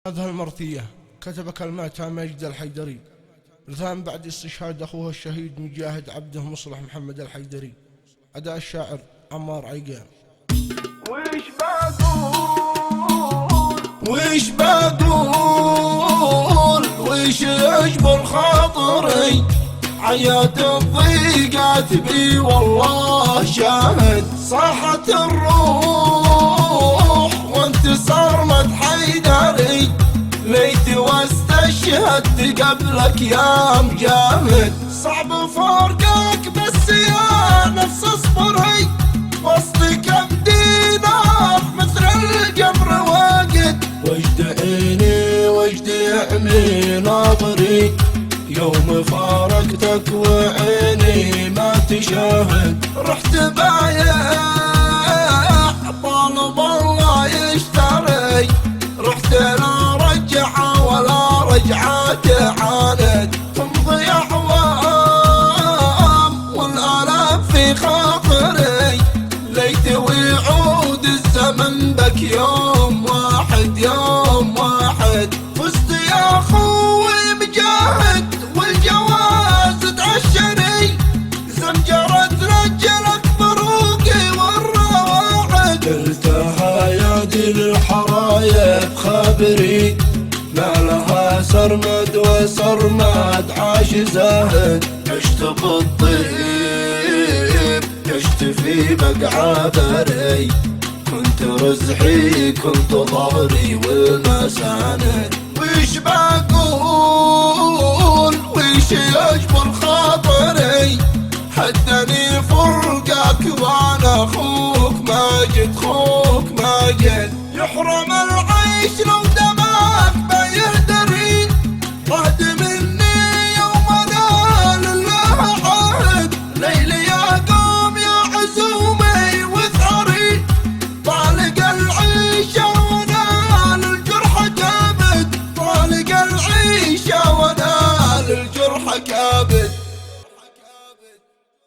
هذه المرثية كتب كلماتها ماجد الحيدري، رثان بعد استشهاد أخوه الشهيد مجاهد عبده مصلح محمد الحيدري. أداء الشاعر عمار عيقان. وش بقول وش يجبر خاطري، عيات الضيقات بي والله شاهد، صاحت الروح وانتصار مدح حيدري، ليت واستشهدت قبلك يا مجاهد، صعب فرقك بس يا نفس اصبري، وسطك ابدي نار مثل القمر واقد، وجد عيني وجد يعمي ناظري، يوم فارقتك وعيني ما تشاهد، رحت بايع طالب الله يشتري، رحت لا رجعه ولا رجعه تعاند، تمضي اعوام والالاف في خاطري، ليت ويعود الزمن بك يوم واحد يوم واحد، فزت يا اخوي مجاهد والجواز تعشري، زمجرة رجلك بروقي والرواعد، قلتها يا دي الحرايب خابري، ما لها سرمد وسرمد عاش زاهد، عشت بالطيب عشت في بقعة بري، كنت رزحي كنت ظهري والمساند، وش بقول وش يجبر خاطري، حدني فرقك وانا اخوك ماجد، خوك ماجد، يحرم العيش لو دمك بيهدري، عهد مني يوم انا لله عهد، ليلي يا قوم يا عزومي وثاري، طالق العيشه ونال الجرح كابد، طالق العيشه ونال الجرح كابد.